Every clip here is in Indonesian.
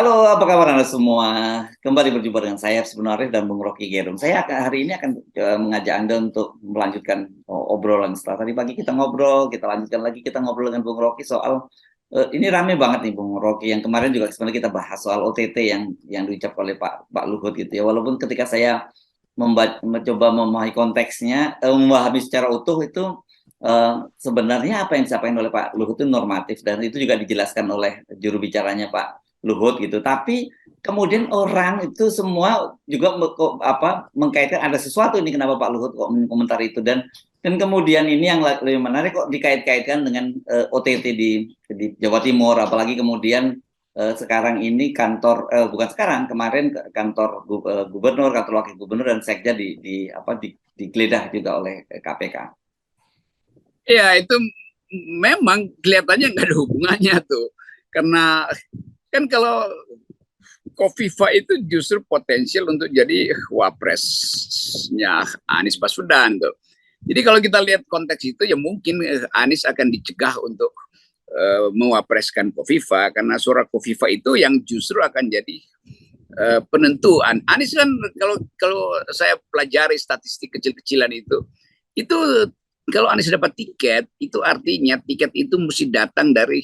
Halo, apa kabar Anda semua? Kembali berjumpa dengan saya sebenarnya dan Bung Rocky Gerung. Hari ini akan mengajak Anda untuk melanjutkan obrolan setelah tadi pagi kita ngobrol, kita lanjutkan lagi kita ngobrol dengan Bung Rocky soal ini rame banget nih Bung Rocky yang kemarin juga sebenarnya kita bahas soal OTT yang diucapkan oleh Pak Luhut gitu ya. Walaupun ketika saya mencoba memahami konteksnya, memahami secara utuh itu sebenarnya apa yang disampaikan oleh Pak Luhut itu normatif dan itu juga dijelaskan oleh juru bicaranya Pak Luhut gitu. Tapi kemudian orang itu semua juga mengkaitkan ada sesuatu ini kenapa Pak Luhut kok mengomentari itu dan kemudian ini yang lebih menarik kok dikait-kaitkan dengan OTT di Jawa Timur, apalagi kemudian sekarang ini bukan sekarang, kemarin kantor gubernur, kantor wakil gubernur dan sekda digeledah juga oleh KPK. Ya itu memang kelihatannya nggak ada hubungannya tuh, karena kan kalau Kofifa itu justru potensial untuk jadi wapresnya Anies Baswedan tuh. Jadi kalau kita lihat konteks itu ya mungkin Anies akan dicegah untuk mewapreskan Kofifa karena suara Kofifa itu yang justru akan jadi penentuan. Anies kan kalau saya pelajari statistik kecil-kecilan itu kalau Anies dapat tiket itu artinya tiket itu mesti datang dari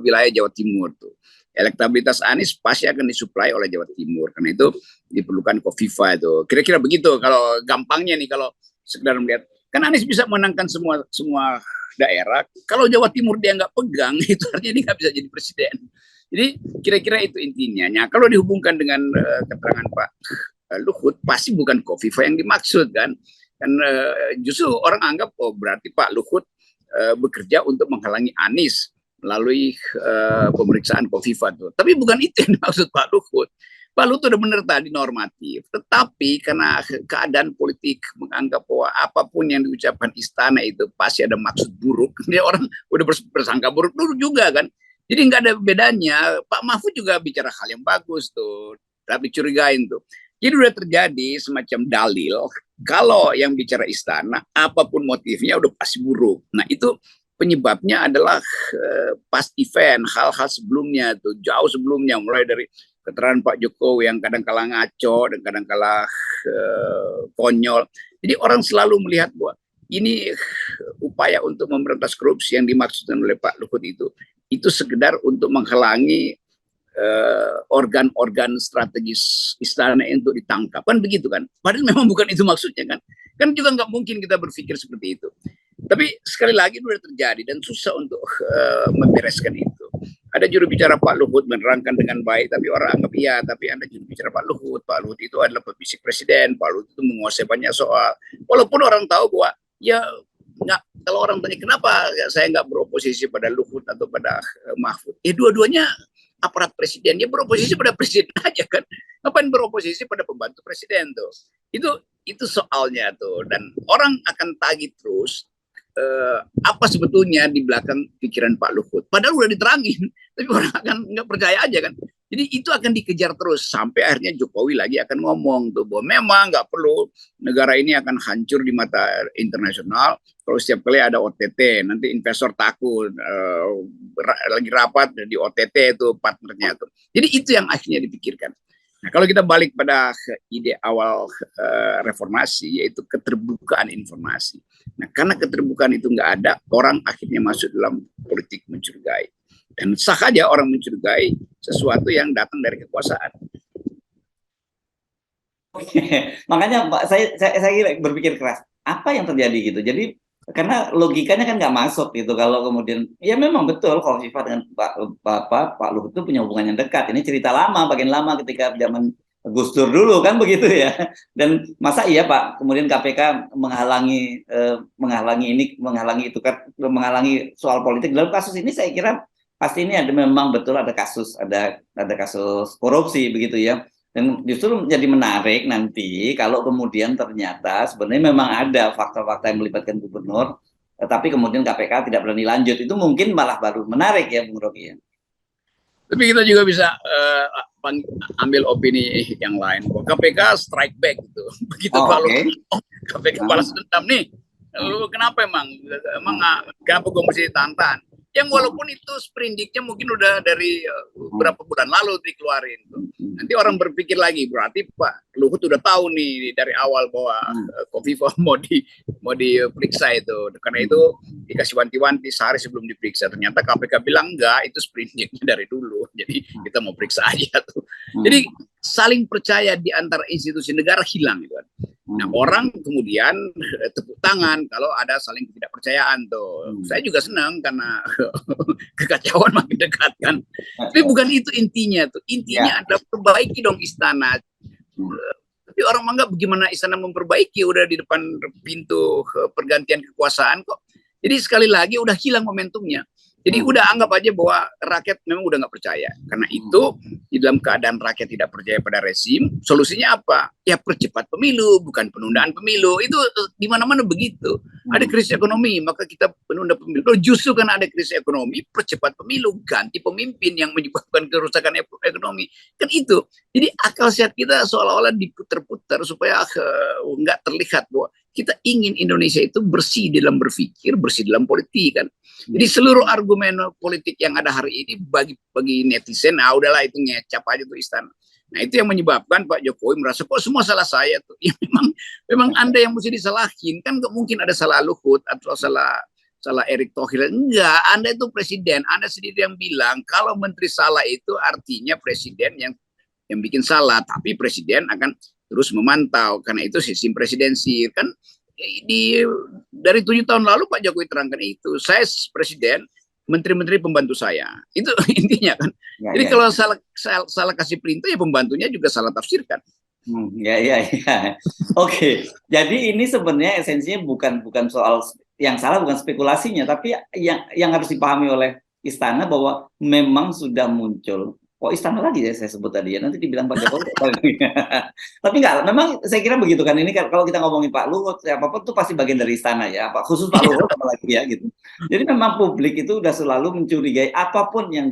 wilayah Jawa Timur tuh. Elektabilitas Anies pasti akan disuplai oleh Jawa Timur, karena itu diperlukan Kofifa itu. Kira-kira begitu kalau gampangnya nih, kalau sekedar melihat kan Anies bisa menangkan semua daerah. Kalau Jawa Timur dia nggak pegang, itu artinya dia nggak bisa jadi presiden. Jadi kira-kira itu intinya. Nah, kalau dihubungkan dengan keterangan Pak Luhut, pasti bukan Kofifa yang dimaksud kan. Dan justru orang anggap berarti Pak Luhut bekerja untuk menghalangi Anies melalui pemeriksaan Kofifa tuh. Tapi bukan itu yang dimaksud Pak Luhut. Pak Luhut udah benar tadi normatif, tetapi karena keadaan politik menganggap bahwa apapun yang diucapkan istana itu pasti ada maksud buruk, dia orang udah bersangka buruk dulu juga kan. Jadi nggak ada bedanya. Pak Mahfud juga bicara hal yang bagus tuh, tapi curigain tuh. Jadi udah terjadi semacam dalil kalau yang bicara istana apapun motifnya udah pasti buruk. Nah itu penyebabnya adalah past event, hal-hal sebelumnya tuh, jauh sebelumnya, mulai dari keterangan Pak Jokowi yang kadang-kala ngaco dan kadang-kala konyol. Jadi orang selalu melihat bahwa ini upaya untuk memberantas korupsi yang dimaksudkan oleh Pak Luhut itu sekedar untuk menghalangi organ-organ strategis istana untuk ditangkap, kan begitu kan? Padahal memang bukan itu maksudnya kan juga nggak mungkin kita berpikir seperti itu. Tapi sekali lagi sudah terjadi dan susah untuk membereskan itu. Ada juru bicara Pak Luhut menerangkan dengan baik, tapi orang anggap iya, tapi ada juru bicara Pak Luhut. Pak Luhut itu adalah pembisik presiden, Pak Luhut itu menguasai banyak soal. Walaupun orang tahu bahwa ya nggak, kalau orang tanya kenapa saya nggak beroposisi pada Luhut atau pada Mahfud, dua-duanya aparat presiden, dia beroposisi pada presiden aja kan, ngapain beroposisi pada pembantu presiden tuh. Itu soalnya tuh, dan orang akan tagih terus apa sebetulnya di belakang pikiran Pak Luhut. Padahal udah diterangin, tapi orang akan nggak percaya aja kan. Jadi itu akan dikejar terus sampai akhirnya Jokowi lagi akan ngomong tuh bahwa memang nggak perlu, negara ini akan hancur di mata internasional kalau setiap kali ada OTT, nanti investor takut, lagi rapat di OTT itu partnernya tuh. Jadi itu yang akhirnya dipikirkan. Nah, kalau kita balik pada ide awal reformasi, yaitu keterbukaan informasi. Nah, karena keterbukaan itu nggak ada, orang akhirnya masuk dalam politik mencurigai. Dan sah aja orang mencurigai sesuatu yang datang dari kekuasaan. Makanya Pak, saya berpikir keras, apa yang terjadi gitu. Jadi karena logikanya kan nggak masuk gitu kalau kemudian ya memang betul kalau Kofifa dengan Pak Luhut itu punya hubungan yang dekat. Ini cerita lama, bagian lama ketika zaman Gus Dur dulu kan begitu ya. Dan masa iya Pak kemudian KPK menghalangi itu kan, menghalangi soal politik. Dalam kasus ini saya kira pasti ini memang betul ada kasus korupsi begitu ya. Dan justru menjadi menarik nanti kalau kemudian ternyata sebenarnya memang ada fakta-fakta yang melibatkan gubernur, tapi kemudian KPK tidak berani lanjut. Itu mungkin malah baru menarik ya, Bung Rocky. Tapi kita juga bisa ambil opini yang lain. KPK strike back gitu. Begitu kalau KPK balas dendam nih, lu kenapa emang kenapa gue mesti ditantang? Yang walaupun itu sprindiknya mungkin udah dari berapa bulan lalu dikeluarin. Nanti orang berpikir lagi, berarti Pak Luhut udah tahu nih dari awal bahwa Kofifa mau diperiksa itu. Karena itu dikasih wanti-wanti sehari sebelum diperiksa. Ternyata KPK bilang enggak, itu sprindiknya dari dulu. Jadi kita mau periksa aja tuh. Jadi saling percaya di antara institusi negara hilang gitu kan. Nah, orang kemudian tepuk tangan kalau ada saling ketidakpercayaan tuh. Saya juga senang karena kekacauan makin dekat kan. Tapi bukan itu intinya tuh. Intinya adalah perbaiki dong istana. Tapi orang menganggap bagaimana istana memperbaiki, udah di depan pintu pergantian kekuasaan kok. Jadi sekali lagi udah hilang momentumnya. Jadi udah anggap aja bahwa rakyat memang udah nggak percaya. Karena itu di dalam keadaan rakyat tidak percaya pada rezim, solusinya apa? Ya percepat pemilu, bukan penundaan pemilu. Itu di mana-mana begitu. Ada krisis ekonomi, maka kita penunda pemilu. Justru karena ada krisis ekonomi, percepat pemilu, ganti pemimpin yang menyebabkan kerusakan ekonomi. Kan itu. Jadi akal sehat kita seolah-olah diputar-putar supaya nggak terlihat bahwa kita ingin Indonesia itu bersih dalam berpikir, bersih dalam politik kan. Jadi seluruh argumen politik yang ada hari ini bagi netizen, nah udahlah itu ngecap aja tuh istana. Nah itu yang menyebabkan Pak Jokowi merasa kok semua salah saya tuh. Ya memang Anda yang mesti disalahin, kan nggak mungkin ada salah Luhut atau salah Erick Thohir. Enggak, Anda itu presiden, Anda sendiri yang bilang kalau menteri salah itu artinya presiden yang bikin salah, tapi presiden akan terus memantau, karena itu sistem presidensi kan. Dari 7 tahun lalu Pak Jokowi terangkan itu, saya presiden, menteri-menteri pembantu saya, itu intinya kan. Jadi kalau salah kasih perintah ya pembantunya juga salah tafsirkan. Ya. Oke. Jadi ini sebenarnya esensinya bukan soal yang salah, bukan spekulasinya, tapi yang harus dipahami oleh istana bahwa memang sudah muncul. Kok istana lagi ya saya sebut tadi ya, nanti dibilang Pak Jokowi. Tapi enggak, memang saya kira begitu kan. Ini kalau kita ngomongin Pak Luhut, apapun itu pasti bagian dari istana ya, Pak, khusus Pak Luhut apalagi ya gitu. Jadi memang publik itu udah selalu mencurigai apapun yang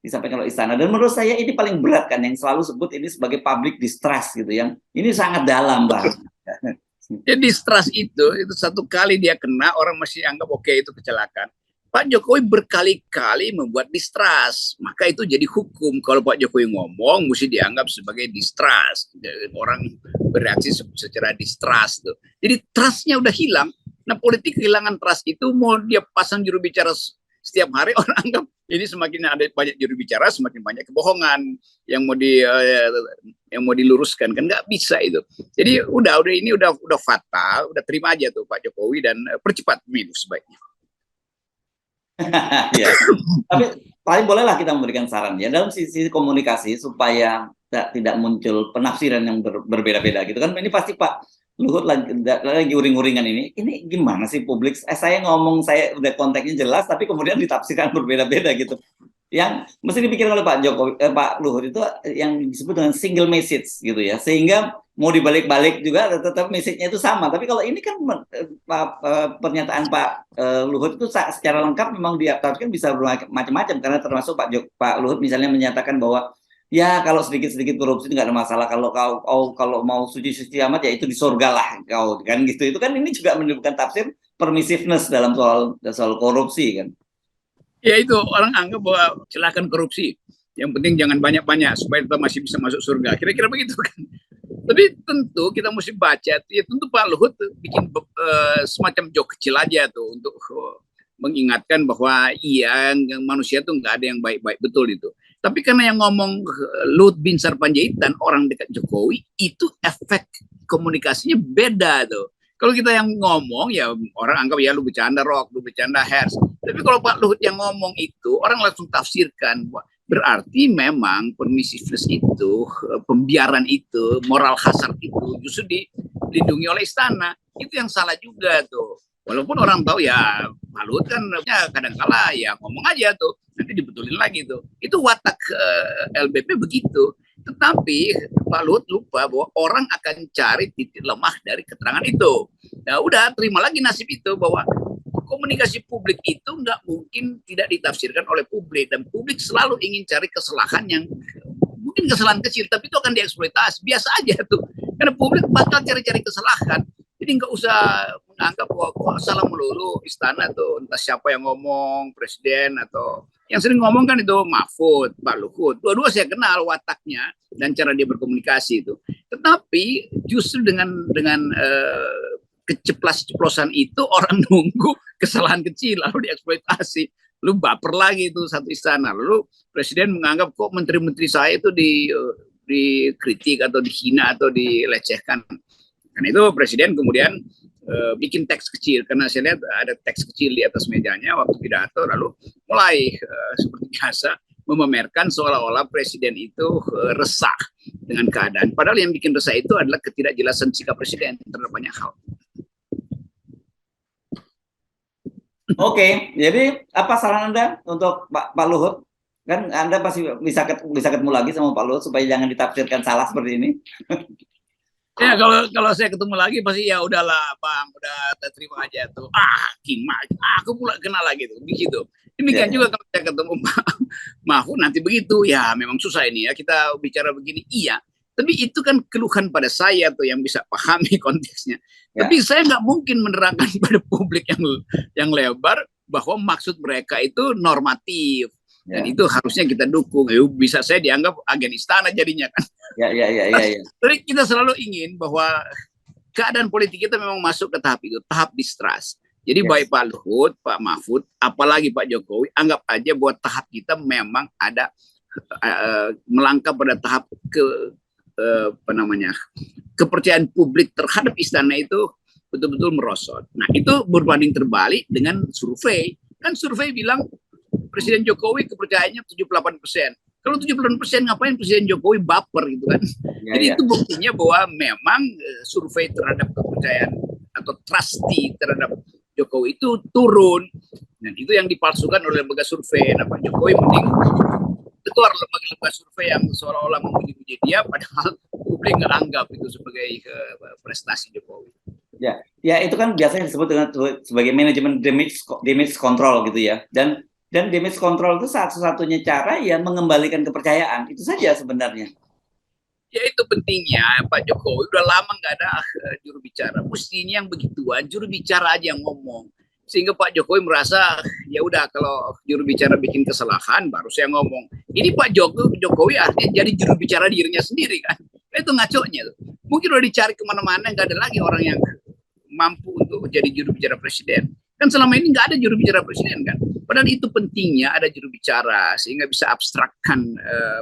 disampaikan oleh istana. Dan menurut saya ini paling berat kan, yang selalu sebut ini sebagai public distrust gitu, yang ini sangat dalam, Pak. Ya distrust itu satu kali dia kena, orang masih anggap oke, itu kecelakaan. Pak Jokowi berkali-kali membuat distrust, maka itu jadi hukum. Kalau Pak Jokowi ngomong, mesti dianggap sebagai distrust. Orang bereaksi secara distrust tuh. Jadi trustnya udah hilang. Nah politik kehilangan trust itu, mau dia pasang juru bicara setiap hari, orang anggap ini semakin ada banyak juru bicara, semakin banyak kebohongan yang mau diluruskan, kan nggak bisa itu. Jadi ini udah fatal, udah terima aja tuh Pak Jokowi dan percepat pemilu sebaiknya. Ya. Tapi paling bolehlah kita memberikan saran ya dalam sisi komunikasi supaya tidak muncul penafsiran yang berbeda-beda gitu kan. Ini pasti Pak Luhut lagi uring-uringan ini gimana sih publik, saya ngomong, saya udah konteksnya jelas tapi kemudian ditafsirkan berbeda-beda gitu. Yang mesti dipikirkan oleh Pak Jokowi, Pak Luhut itu yang disebut dengan single message gitu ya, sehingga mau dibalik-balik juga tetap message-nya itu sama. Tapi kalau ini kan pernyataan Pak Luhut itu secara lengkap memang diartikan bisa bermacam-macam, karena termasuk Pak Luhut misalnya menyatakan bahwa ya kalau sedikit-sedikit korupsi itu nggak ada masalah, kalau mau suci-suci amat ya itu di surga lah kau kan gitu. Itu kan ini juga menimbulkan tafsir permissiveness dalam soal korupsi kan. Ya itu orang anggap bahwa silakan korupsi, yang penting jangan banyak-banyak supaya kita masih bisa masuk surga, kira-kira begitu kan. Tapi tentu kita mesti baca, ya tentu Pak Luhut bikin semacam joke kecil aja tuh untuk mengingatkan bahwa iya manusia tuh nggak ada yang baik-baik, betul itu. Tapi karena yang ngomong Luhut Binsar Panjaitan, orang dekat Jokowi, itu efek komunikasinya beda tuh. Kalau kita yang ngomong ya orang anggap ya lu bercanda Rock, lu bercanda Hers. Tapi kalau Pak Luhut yang ngomong itu, orang langsung tafsirkan berarti memang permissiveness itu, pembiaran itu, moral hazard itu justru dilindungi oleh istana. Itu yang salah juga tuh. Walaupun orang tahu ya Pak Luhut kan kadang-kala ya ngomong aja tuh, nanti dibetulin lagi tuh. Itu watak LBP begitu. Tetapi Pak Luhut lupa bahwa orang akan cari titik lemah dari keterangan itu. Nah udah terima lagi nasib itu, bahwa komunikasi publik itu nggak mungkin tidak ditafsirkan oleh publik, dan publik selalu ingin cari kesalahan yang mungkin kesalahan kecil, tapi itu akan dieksploitasi. Biasa aja tuh, karena publik bakal cari-cari kesalahan. Jadi nggak usah menganggap bahwa salah melulu istana tuh, entah siapa yang ngomong, presiden atau yang sering ngomong kan itu Mahfud, Pak Luhut. Dua-dua saya kenal wataknya dan cara dia berkomunikasi itu. Tetapi justru dengan keceplosan itu orang nunggu kesalahan kecil lalu dieksploitasi. Lalu baper lagi itu satu istana. Lalu presiden menganggap kok menteri-menteri saya itu dikritik atau dihina atau dilecehkan. Karena itu presiden kemudian bikin teks kecil, karena saya lihat ada teks kecil di atas mejanya waktu pidato, lalu mulai seperti biasa memamerkan seolah-olah presiden itu resah dengan keadaan. Padahal yang bikin resah itu adalah ketidakjelasan sikap presiden terhadap banyak hal. Oke, jadi apa saran Anda untuk Pak Luhut? Kan Anda pasti bisa ketemu lagi sama Pak Luhut supaya jangan ditafsirkan salah seperti ini. Ya kalau saya ketemu lagi pasti ya udahlah Bang, udah terima aja tuh. Aku pula kenal lagi tuh begitu. Demikian juga kalau saya ketemu Mahfud nanti begitu, ya memang susah ini ya kita bicara begini, iya. Tapi itu kan keluhan pada saya tuh yang bisa pahami konteksnya. Ya. Tapi saya nggak mungkin menerangkan pada publik yang lebar bahwa maksud mereka itu normatif. Dan itu harusnya kita dukung. Bisa saya dianggap agen istana jadinya kan. Ya. Jadi kita selalu ingin bahwa keadaan politik kita memang masuk ke tahap itu, tahap distrust. Jadi baik Pak Luhut, Pak Mahfud, apalagi Pak Jokowi, anggap aja bahwa tahap kita memang ada melangkah pada tahap kepercayaan publik terhadap istana itu betul-betul merosot. Nah itu berbanding terbalik dengan survei. Kan survei bilang Presiden Jokowi kepercayaannya 78%. Kalau 78% ngapain Presiden Jokowi baper gitu kan? Jadi itu buktinya bahwa memang survei terhadap kepercayaan atau trusty terhadap Jokowi itu turun. Dan itu yang dipalsukan oleh lembaga survei. Nah Pak Jokowi mending keluar lembaga survei yang seolah-olah memuji-muji dia, padahal publik nggak anggap itu sebagai prestasi Jokowi. Ya itu kan biasanya disebut dengan sebagai manajemen damage control gitu ya. Dan damage control itu satu-satunya cara ya mengembalikan kepercayaan. Itu saja sebenarnya. Ya itu pentingnya Pak Jokowi udah lama nggak ada juru bicara. Mestinya yang begituan juru bicara aja yang ngomong. Sehingga Pak Jokowi merasa ya udah kalau juru bicara bikin kesalahan baru saya ngomong. Ini Pak Jokowi artinya jadi juru bicara dirinya sendiri kan. Itu ngaconya tuh. Mungkin udah dicari kemana-mana nggak ada lagi orang yang mampu untuk jadi juru bicara presiden. Kan selama ini nggak ada juru bicara presiden kan. Padahal itu pentingnya ada juru bicara sehingga bisa abstrakkan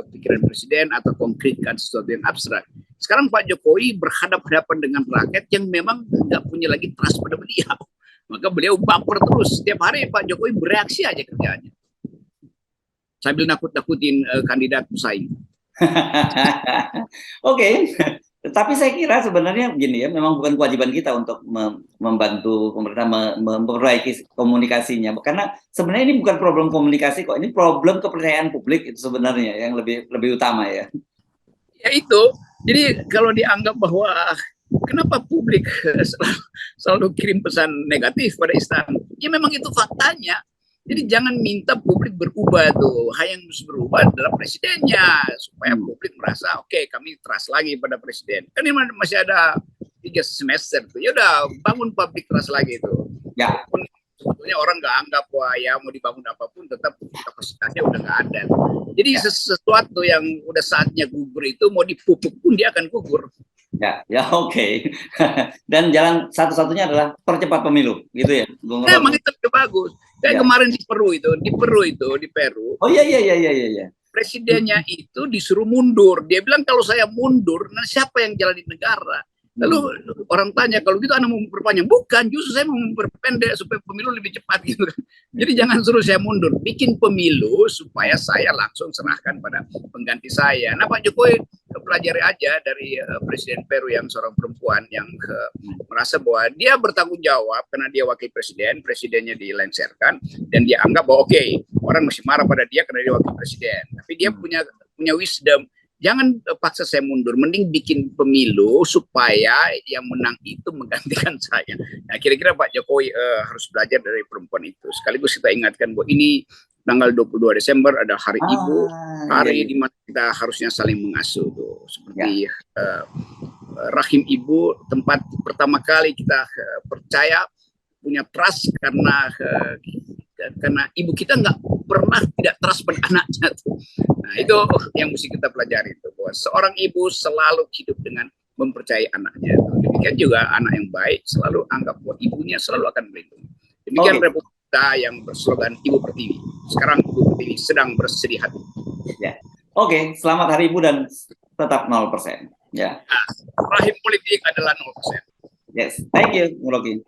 pikiran presiden atau konkretkan sesuatu yang abstrak. Sekarang Pak Jokowi berhadapan-hadapan dengan rakyat yang memang nggak punya lagi trust pada beliau. Maka beliau baper terus. Setiap hari Pak Jokowi bereaksi aja kerjaannya. Sambil nakut-nakutin kandidat pesaing. Oke. Tapi saya kira sebenarnya begini ya, memang bukan kewajiban kita untuk membantu pemerintah memperbaiki komunikasinya. Karena sebenarnya ini bukan problem komunikasi kok, ini problem kepercayaan publik itu sebenarnya yang lebih utama ya. Ya itu. Jadi kalau dianggap bahwa kenapa publik selalu kirim pesan negatif pada istana? Ya memang itu faktanya. Jadi jangan minta publik berubah tuh. Yang harus berubah adalah presidennya supaya publik merasa oke, kami trust lagi pada presiden. Kan ini masih ada 3 semester tuh. Ya udah bangun public trust lagi itu. Ya. Sebetulnya orang nggak anggap wah ya mau dibangun apapun tetap kapasitasnya udah nggak ada. Jadi sesuatu yang udah saatnya gugur itu mau dipupuk pun dia akan gugur. Ya oke. Dan jalan satu-satunya adalah percepat pemilu, gitu ya. Emang itu bagus. Kayak kemarin di Peru. Oh iya. Presidennya itu disuruh mundur. Dia bilang kalau saya mundur, nah siapa yang jalan di negara? Lalu orang tanya, kalau gitu Anda mau memperpanjang? Bukan, justru saya mau memperpendek supaya pemilu lebih cepat gitu. Jadi jangan suruh saya mundur, bikin pemilu supaya saya langsung serahkan pada pengganti saya. Nah Pak Jokowi pelajari aja dari Presiden Peru yang seorang perempuan yang merasa bahwa dia bertanggung jawab karena dia wakil presiden, presidennya dilengsarkan, dan dia anggap bahwa oke, orang masih marah pada dia karena dia wakil presiden. Tapi dia punya wisdom. Jangan paksa saya mundur, mending bikin pemilu supaya yang menang itu menggantikan saya. Nah, kira-kira Pak Jokowi harus belajar dari perempuan itu. Sekaligus kita ingatkan bahwa ini tanggal 22 Desember ada Hari Ibu, hari di mana kita harusnya saling mengasuh tuh. Seperti rahim ibu, tempat pertama kali kita percaya, punya trust karena ibu kita nggak pernah tidak trust pada anaknya tuh. Nah itu yang mesti kita pelajari tuh, bahwa seorang ibu selalu hidup dengan mempercayai anaknya. Demikian juga anak yang baik selalu anggap bahwa ibunya selalu akan melindungi. Demikian Republik kita yang berslogan Ibu Pertiwi. Sekarang Ibu Pertiwi sedang bersedih hati. Ya. Oke, selamat Hari Ibu dan tetap 0%. Ya. Rahim politik adalah 0%. Yes, thank you, Bung Rocky.